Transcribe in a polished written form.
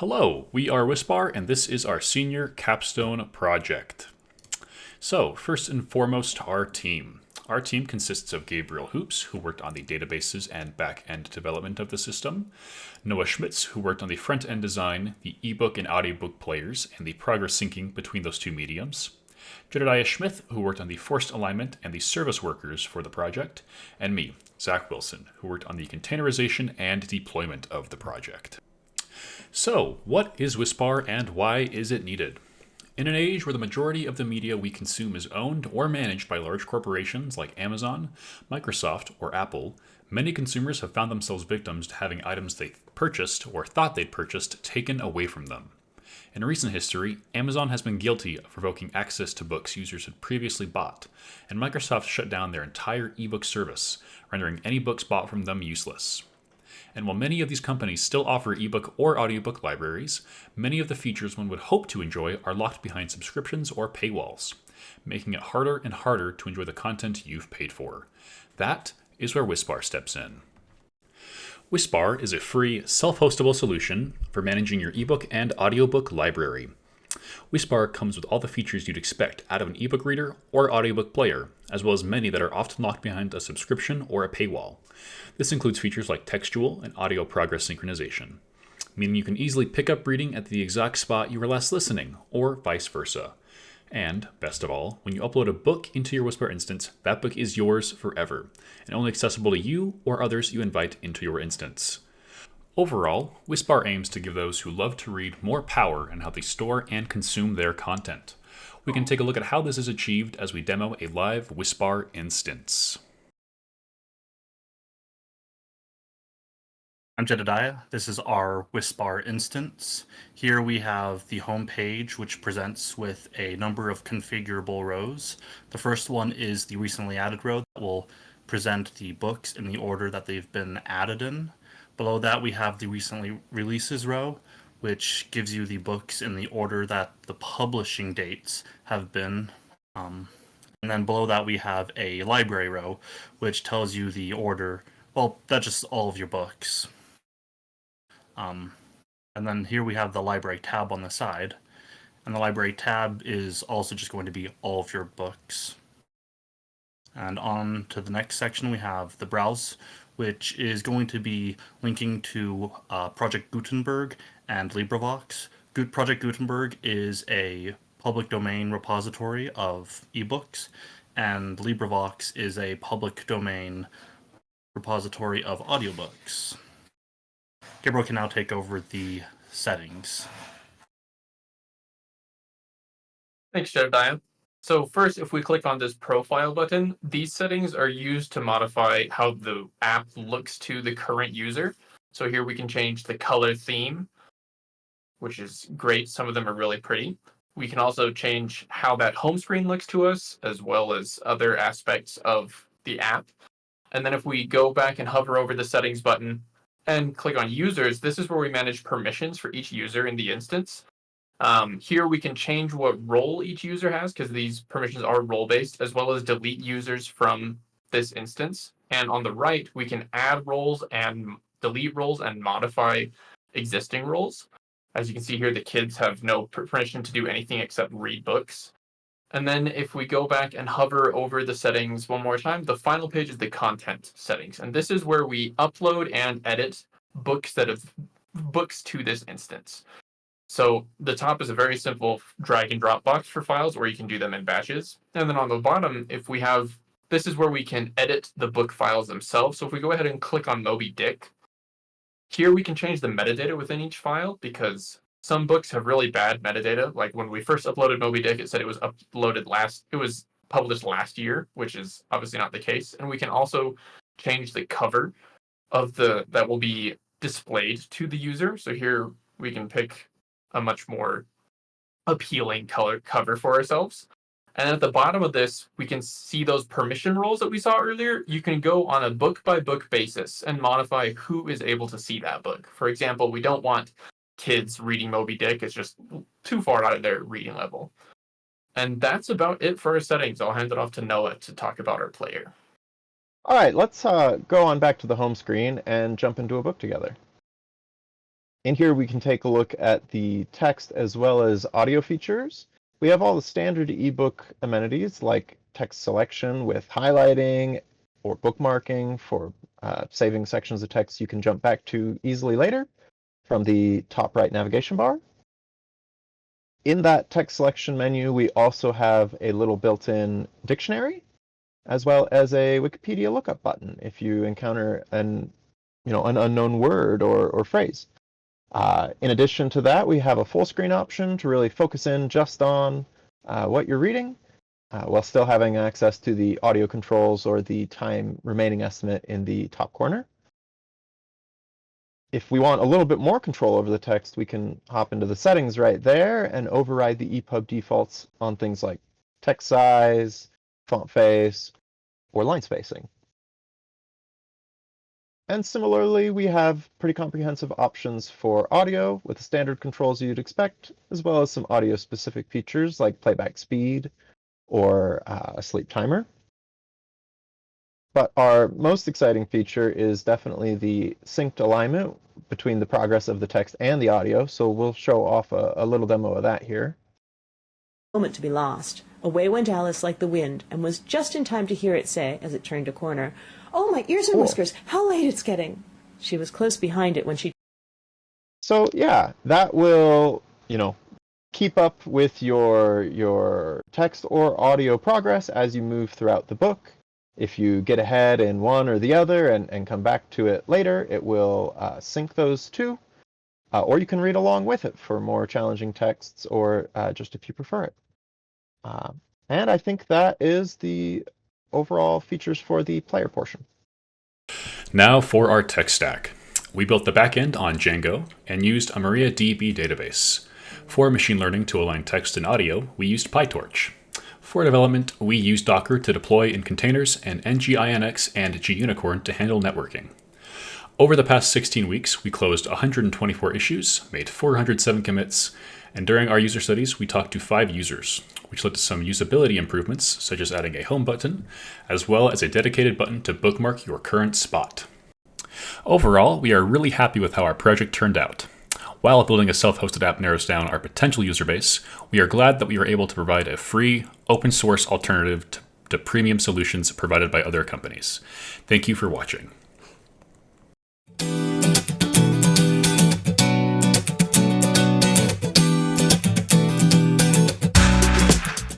Hello, we are Wispar, and this is our senior capstone project. So, first and foremost, our team. Our team consists of Gabriel Hoops, who worked on the databases and back-end development of the system, Noah Schmitz, who worked on the front-end design, the ebook and audiobook players, and the progress syncing between those two mediums, Jedediah Smith, who worked on the forced alignment and the service workers for the project, and me, Zach Wilson, who worked on the containerization and deployment of the project. So, what is Wispar and why is it needed? In an age where the majority of the media we consume is owned or managed by large corporations like Amazon, Microsoft, or Apple, many consumers have found themselves victims to having items they purchased or thought they'd purchased taken away from them. In recent history, Amazon has been guilty of revoking access to books users had previously bought, and Microsoft shut down their entire ebook service, rendering any books bought from them useless. And while many of these companies still offer ebook or audiobook libraries, many of the features one would hope to enjoy are locked behind subscriptions or paywalls, making it harder and harder to enjoy the content you've paid for. That is where Wispar steps in. Wispar is a free, self-hostable solution for managing your ebook and audiobook library. Wispar comes with all the features you'd expect out of an ebook reader or audiobook player, as well as many that are often locked behind a subscription or a paywall. This includes features like textual and audio progress synchronization, meaning you can easily pick up reading at the exact spot you were last listening, or vice versa. And, best of all, when you upload a book into your Wispar instance, that book is yours forever, and only accessible to you or others you invite into your instance. Overall, Wispar aims to give those who love to read more power in how they store and consume their content. We can take a look at how this is achieved as we demo a live Wispar instance. I'm Jedediah. This is our Wispar instance. Here we have the home page, which presents with a number of configurable rows. The first one is the recently added row that will present the books in the order that they've been added in. Below that, we have the recently releases row, which gives you the books in the order that the publishing dates have been. And then below that, we have a library row, which tells you the order. Well, that's just all of your books. And then here we have the library tab on the side. And the library tab is also just going to be all of your books. And on to the next section, we have the browse, which is going to be linking to Project Gutenberg and LibriVox. Project Gutenberg is a public domain repository of ebooks, and LibriVox is a public domain repository of audiobooks. Gabriel can now take over the settings. Thanks, Jedediah. So first, if we click on this profile button, these settings are used to modify how the app looks to the current user. So here we can change the color theme, which is great. Some of them are really pretty. We can also change how that home screen looks to us, as well as other aspects of the app. And then if we go back and hover over the settings button and click on users, this is where we manage permissions for each user in the instance. Here we can change what role each user has, because these permissions are role-based, as well as delete users from this instance. And on the right, we can add roles and delete roles and modify existing roles. As you can see here, the kids have no permission to do anything except read books. And then if we go back and hover over the settings one more time, the final page is the content settings. And this is where we upload and edit books to this instance. So the top is a very simple drag and drop box for files, or you can do them in batches. And then on the bottom, this is where we can edit the book files themselves. So if we go ahead and click on Moby Dick, here we can change the metadata within each file, because some books have really bad metadata. Like when we first uploaded Moby Dick, it said it was published last year, which is obviously not the case. And we can also change the cover that will be displayed to the user. So here we can pick a much more appealing color cover for ourselves. And at the bottom of this, we can see those permission roles that we saw earlier. You can go on a book-by-book basis and modify who is able to see that book. For example, we don't want kids reading Moby Dick. It's just too far out of their reading level. And that's about it for our settings. I'll hand it off to Noah to talk about our player. All right, let's go on back to the home screen and jump into a book together. In here, we can take a look at the text as well as audio features. We have all the standard ebook amenities like text selection with highlighting or bookmarking for saving sections of text you can jump back to easily later from the top right navigation bar. In that text selection menu, we also have a little built-in dictionary, as well as a Wikipedia lookup button if you encounter an unknown word or phrase. In addition to that, we have a full screen option to really focus in just on what you're reading, while still having access to the audio controls or the time remaining estimate in the top corner. If we want a little bit more control over the text, we can hop into the settings right there and override the EPUB defaults on things like text size, font face, or line spacing. And similarly, we have pretty comprehensive options for audio with the standard controls you'd expect, as well as some audio-specific features like playback speed or a sleep timer. But our most exciting feature is definitely the synced alignment between the progress of the text and the audio, so we'll show off a little demo of that here. Moment to be lost. Away went Alice like the wind, and was just in time to hear it say, as it turned a corner, "Oh, my ears and whiskers, how late it's getting!" She was close behind it when she... So yeah, that will, keep up with your text or audio progress as you move throughout the book. If you get ahead in one or the other and come back to it later, it will sync those two. Or you can read along with it for more challenging texts or just if you prefer it. And I think that is the overall features for the player portion. Now for our tech stack. We built the backend on Django and used a MariaDB database. For machine learning to align text and audio, we used PyTorch. For development, we used Docker to deploy in containers and NGINX and GUnicorn to handle networking. Over the past 16 weeks, we closed 124 issues, made 407 commits, and during our user studies, we talked to 5 users, which led to some usability improvements, such as adding a home button, as well as a dedicated button to bookmark your current spot. Overall, we are really happy with how our project turned out. While building a self-hosted app narrows down our potential user base, we are glad that we were able to provide a free, open-source alternative to premium solutions provided by other companies. Thank you for watching.